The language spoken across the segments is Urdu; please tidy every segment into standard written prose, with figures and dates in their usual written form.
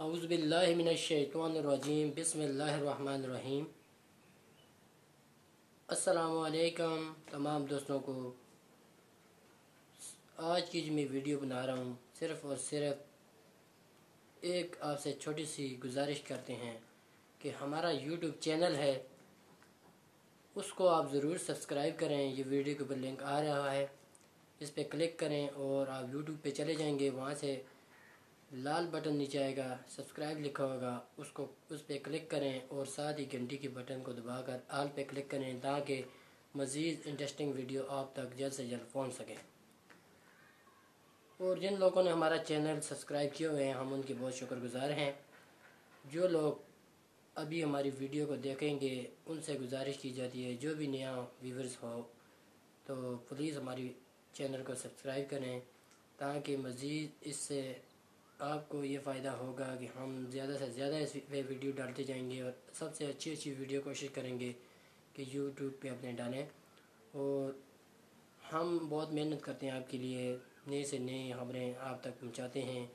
اعوذ باللہ من الشیطان الرجیم بسم اللہ الرحمن الرحیم۔ السلام علیکم تمام دوستوں کو۔ آج کی جو میں ویڈیو بنا رہا ہوں صرف اور صرف ایک آپ سے چھوٹی سی گزارش کرتے ہیں کہ ہمارا یوٹیوب چینل ہے، اس کو آپ ضرور سبسکرائب کریں۔ یہ ویڈیو کے اوپر لنک آ رہا ہے، اس پہ کلک کریں اور آپ یوٹیوب پہ چلے جائیں گے۔ وہاں سے لال بٹن نیچے آئے گا، سبسکرائب لکھا ہوگا، اس پہ کلک کریں اور ساتھ ہی گھنٹی کی بٹن کو دبا کر آل پہ کلک کریں تاکہ مزید انٹرسٹنگ ویڈیو آپ تک جلد سے جلد پہنچ سکیں۔ اور جن لوگوں نے ہمارا چینل سبسکرائب کیے ہوئے ہیں ہم ان کے بہت شکر گزار ہیں۔ جو لوگ ابھی ہماری ویڈیو کو دیکھیں گے ان سے گزارش کی جاتی ہے جو بھی نیا ویورز ہو تو پلیز ہماری چینل کو سبسکرائب کریں تاکہ مزید اس سے آپ کو یہ فائدہ ہوگا کہ ہم زیادہ سے زیادہ اس پہ ویڈیو ڈالتے جائیں گے اور سب سے اچھی ویڈیو کوشش کریں گے کہ یوٹیوب پہ اپنے ڈالیں۔ اور ہم بہت محنت کرتے ہیں آپ کے لیے، نئے سے نئی خبریں آپ تک پہنچاتے ہیں۔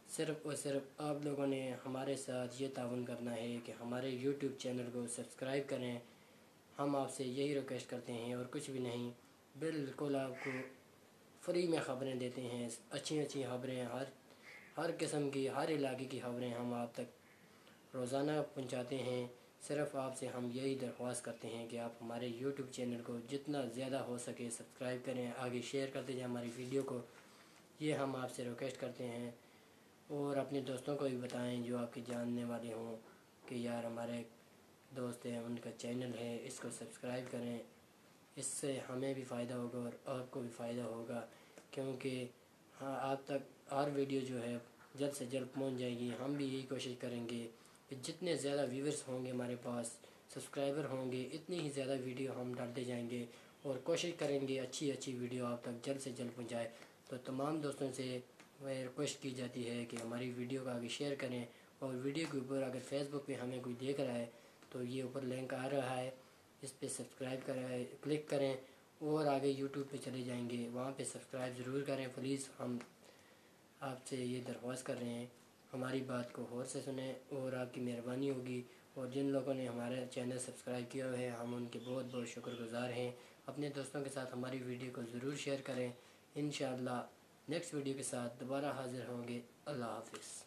صرف اور صرف آپ لوگوں نے ہمارے ساتھ یہ تعاون کرنا ہے کہ ہمارے یوٹیوب چینل کو سبسکرائب کریں۔ ہم آپ سے یہی ریکویسٹ کرتے ہیں اور کچھ بھی نہیں، بالکل آپ کو فری میں خبریں دیتے ہیں، اچھی خبریں، ہر قسم کی، ہر علاقے کی خبریں ہم آپ تک روزانہ پہنچاتے ہیں۔ صرف آپ سے ہم یہی درخواست کرتے ہیں کہ آپ ہمارے یوٹیوب چینل کو جتنا زیادہ ہو سکے سبسکرائب کریں، آگے شیئر کرتے جائیں ہماری ویڈیو کو، یہ ہم آپ سے ریکویسٹ کرتے ہیں۔ اور اپنے دوستوں کو بھی بتائیں جو آپ کے جاننے والے ہوں کہ یار ہمارے دوست ہیں، ان کا چینل ہے، اس کو سبسکرائب کریں۔ اس سے ہمیں بھی فائدہ ہوگا اور آپ کو بھی فائدہ ہوگا، کیونکہ آپ تک ہر ویڈیو جو ہے جلد سے جلد پہنچ جائے گی۔ ہم بھی یہی کوشش کریں گے کہ جتنے زیادہ ویورز ہوں گے ہمارے پاس، سبسکرائبر ہوں گے، اتنی ہی زیادہ ویڈیو ہم ڈالتے جائیں گے اور کوشش کریں گے اچھی ویڈیو آپ تک جلد سے جلد پہنچائے۔ تو تمام دوستوں سے ریکویسٹ کی جاتی ہے کہ ہماری ویڈیو کو آگے شیئر کریں، اور ویڈیو کے اوپر اگر فیس بک پہ ہمیں کوئی دیکھ رہا ہے تو یہ اوپر لنک آ رہا ہے، اس پہ سبسکرائب کریں، کلک کریں اور آگے یوٹیوب پہ چلے جائیں گے، وہاں پہ سبسکرائب ضرور کریں پلیز۔ ہم آپ سے یہ درخواست کر رہے ہیں، ہماری بات کو غور سے سنیں اور آپ کی مہربانی ہوگی۔ اور جن لوگوں نے ہمارا چینل سبسکرائب کیا ہوئے ہیں ہم ان کے بہت بہت شکر گزار ہیں۔ اپنے دوستوں کے ساتھ ہماری ویڈیو کو ضرور شیئر کریں۔ انشاءاللہ نیکسٹ ویڈیو کے ساتھ دوبارہ حاضر ہوں گے۔ اللہ حافظ۔